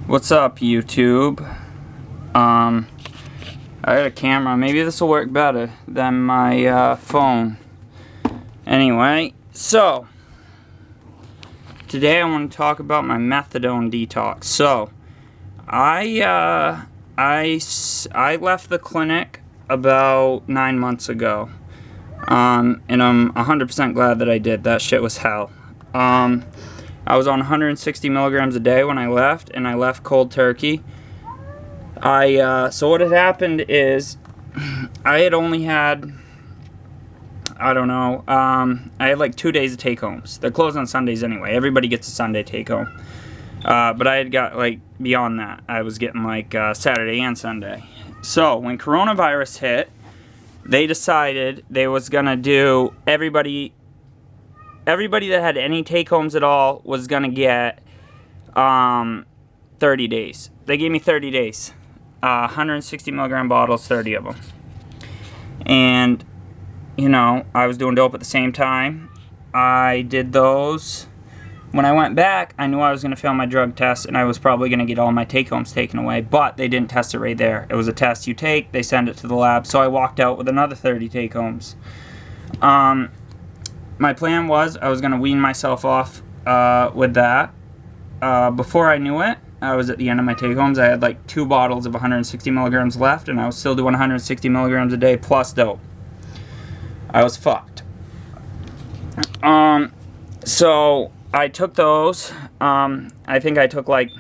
What's up, YouTube? I got a camera. Maybe this will work better than my phone. Anyway, so today I want to talk about my methadone detox. So I left the clinic about 9 months ago, and I'm 100% glad that I did. That shit was hell. I was on 160 milligrams a day when I left, and I left cold turkey. So what had happened is, I had only had, I had like 2 days of take-homes. They're closed on Sundays anyway. Everybody gets a Sunday take-home. But I had got, like, beyond that. I was getting, like, Saturday and Sunday. So, when coronavirus hit, they decided they was gonna do everybody that had any take-homes at all was gonna get 30 days. They gave me 30 days. 160 milligram bottles, 30 of them. And, I was doing dope at the same time. I did those. When I went back, I knew I was going to fail my drug test, and I was probably going to get all my take-homes taken away, but they didn't test it right there. It was a test you take, they send it to the lab, so I walked out with another 30 take-homes. My plan was I was going to wean myself off with that. Before I knew it, I was at the end of my take-homes. I had like 2 bottles of 160 milligrams left, and I was still doing 160 milligrams a day plus dope. I was fucked. So I took those. I think I took like,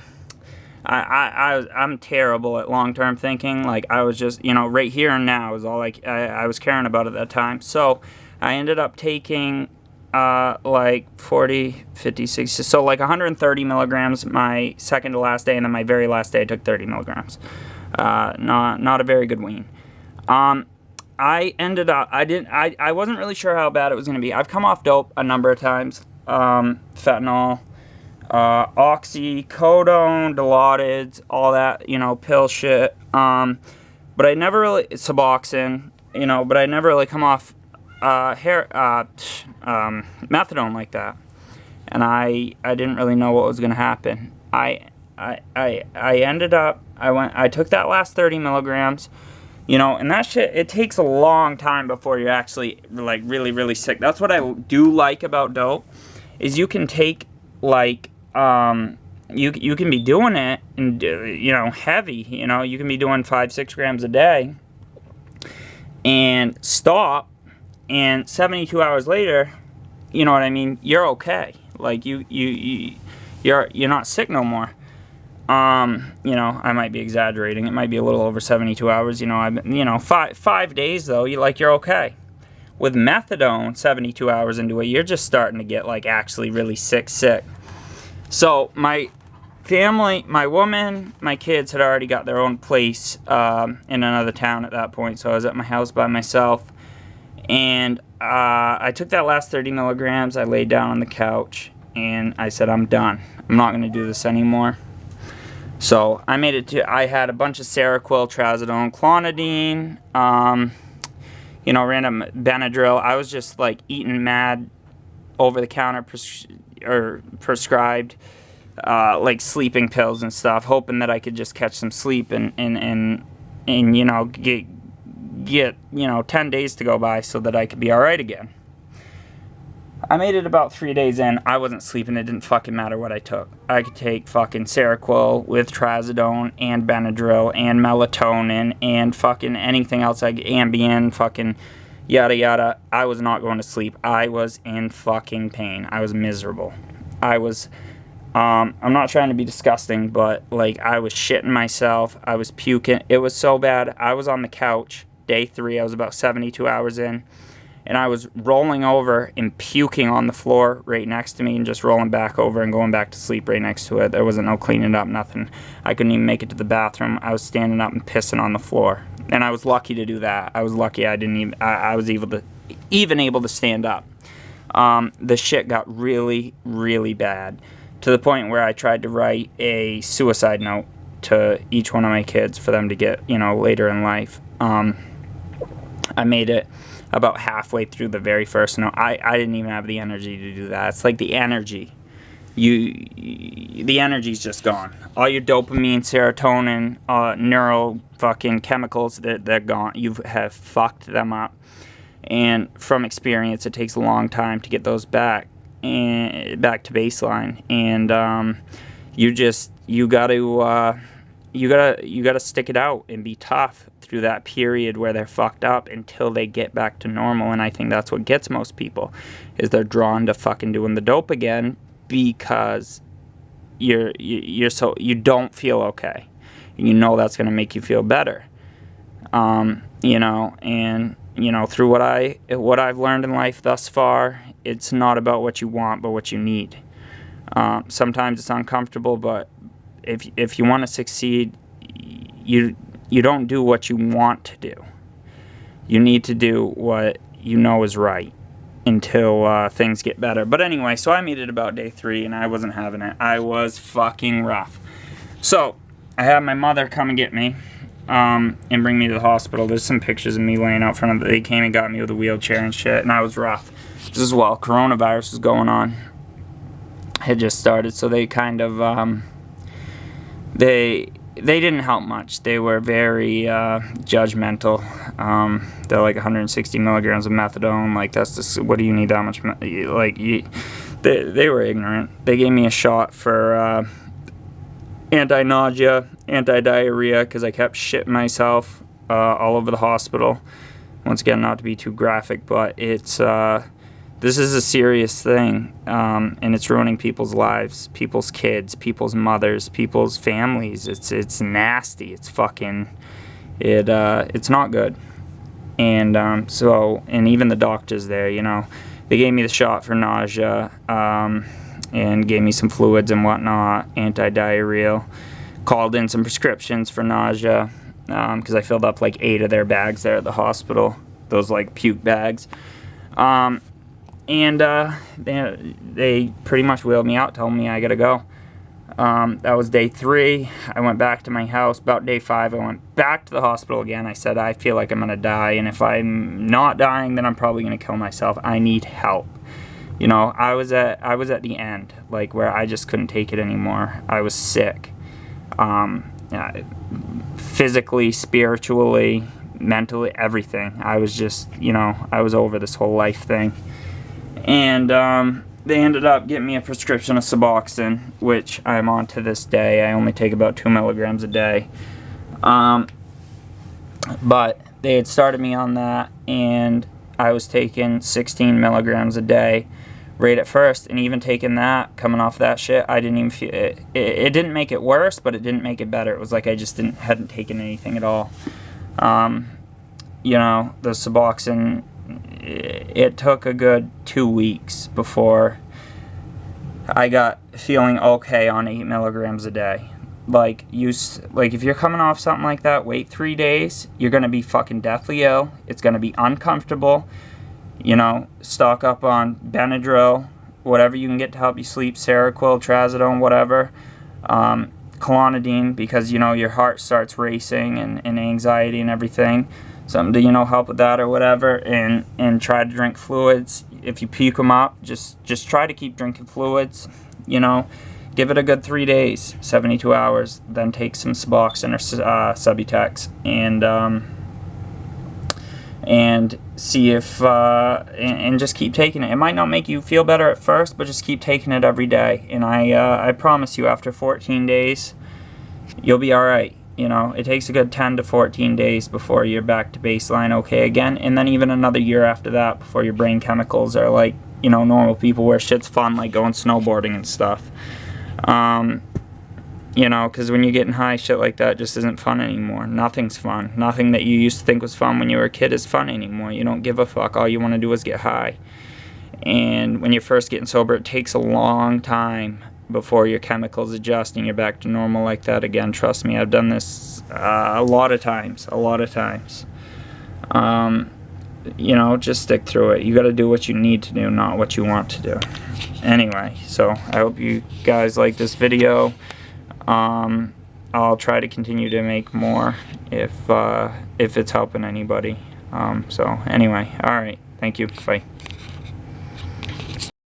I'm terrible at long-term thinking. Like, I was just, right here and now is all I was caring about at that time. So I ended up taking like 40, 50, 60, so like 130 milligrams my second to last day, and then my very last day I took 30 milligrams. Not a very good wean. I ended up, I wasn't really sure how bad it was going to be. I've come off dope a number of times. Fentanyl, oxycodone, Dilaudids, all that, pill shit. But I never really, Suboxone, but I never really come off methadone like that, and I didn't really know what was gonna happen. I ended up, I took that last 30 milligrams, and that shit, it takes a long time before you're actually like really sick. That's what I do like about dope, is you can take like you can be doing it and heavy, you can be doing 5-6 grams a day and stop. And 72 hours later, you know what I mean, you're okay. Like, you're not sick no more. I might be exaggerating. It might be a little over 72 hours. 5 days though, you're okay. With methadone, 72 hours into it, you're just starting to get like actually really sick. So my family, my woman, my kids had already got their own place in another town at that point. So I was at my house by myself. And I took that last 30 milligrams, I laid down on the couch, and I said, I'm done. I'm not going to do this anymore. So I made it to, I had a bunch of Seroquel, Trazodone, Clonidine, random Benadryl. I was just like eating mad over-the-counter prescribed like sleeping pills and stuff, hoping that I could just catch some sleep and get 10 days to go by so that I could be alright again. I made it about 3 days in. I wasn't sleeping. It didn't fucking matter what I took. I could take fucking Seroquel with Trazodone and Benadryl and melatonin and fucking anything else, like Ambien, fucking yada yada. I was not going to sleep. I was in fucking pain. I was miserable. I'm not trying to be disgusting, but like, I was shitting myself. I was puking. It was so bad. I was on the couch. Day 3, I was about 72 hours in, and I was rolling over and puking on the floor right next to me, and just rolling back over and going back to sleep right next to it. There wasn't no cleaning up, nothing. I couldn't even make it to the bathroom. I was standing up and pissing on the floor, and I was lucky to do that. I was lucky I was even able to stand up. The shit got really bad, to the point where I tried to write a suicide note to each one of my kids for them to get, later in life. I made it about halfway through the very first note. I didn't even have the energy to do that. It's like the energy the energy's just gone. All your dopamine, serotonin, neural fucking chemicals, they're gone. You have fucked them up. And from experience, it takes a long time to get those back to baseline. And you gotta stick it out and be tough through that period where they're fucked up until they get back to normal. And I think that's what gets most people, is they're drawn to fucking doing the dope again because you don't feel okay, and you know that's gonna make you feel better. Through what I've learned in life thus far, it's not about what you want, but what you need. Sometimes it's uncomfortable, but if you want to succeed, you don't do what you want to do. You need to do what you know is right until things get better. But anyway, so I made it about day 3, and I wasn't having it. I was fucking rough. So I had my mother come and get me and bring me to the hospital. There's some pictures of me laying out front of They came and got me with a wheelchair and shit, and I was rough. Just as well, coronavirus was going on. It had just started, so they kind of they didn't help much. They were very judgmental. They're like 160 milligrams of methadone. Like, that's just, what do you need that much? They were ignorant. They gave me a shot for anti-nausea, anti-diarrhea, because I kept shitting myself all over the hospital. Once again, not to be too graphic, but it's this is a serious thing, and it's ruining people's lives, people's kids, people's mothers, people's families. It's nasty. It's fucking it's not good. And and even the doctors there, they gave me the shot for nausea, and gave me some fluids and whatnot, anti-diarrheal. Called in some prescriptions for nausea, because I filled up like 8 of their bags there at the hospital, those like puke bags. They pretty much wheeled me out, told me I gotta go. That was day 3. I went back to my house. About day 5, I went back to the hospital again. I said, I feel like I'm gonna die, and if I'm not dying, then I'm probably gonna kill myself. I need help. I was at the end, like, where I just couldn't take it anymore. I was sick, physically, spiritually, mentally, everything. I was just, I was over this whole life thing. And they ended up getting me a prescription of Suboxone, which I'm on to this day. I only take about 2 milligrams a day. But they had started me on that, and I was taking 16 milligrams a day right at first. And even taking that, coming off that shit, I didn't even feel it. It didn't make it worse, but it didn't make it better. It was like I just hadn't taken anything at all. The Suboxone, it took a good 2 weeks before I got feeling okay on 8 milligrams a day. Like, if you're coming off something like that, wait 3 days, you're gonna be fucking deathly ill. It's gonna be uncomfortable. Stock up on Benadryl, whatever you can get to help you sleep, Seroquel, Trazodone, whatever. Clonidine, because your heart starts racing and anxiety and everything. Something to help with that or whatever, and try to drink fluids. If you puke them up, just try to keep drinking fluids. Give it a good 3 days, 72 hours, then take some Suboxone or Subutex, and see if and just keep taking it. It might not make you feel better at first, but just keep taking it every day. And I promise you, after 14 days, you'll be all right. It takes a good 10 to 14 days before you're back to baseline okay again, and then even another year after that before your brain chemicals are like, normal people, where shit's fun, like going snowboarding and stuff. Because when you're getting high, shit like that just isn't fun anymore. Nothing's fun. Nothing that you used to think was fun when you were a kid is fun anymore. You don't give a fuck. All you want to do is get high. And when you're first getting sober, it takes a long time before your chemicals adjust and you're back to normal like that again. Trust me, I've done this a lot of times. Just stick through it. You got to do what you need to do, not what you want to do. Anyway, so I hope you guys like this video. I'll try to continue to make more if it's helping anybody. So anyway, all right, thank you, bye.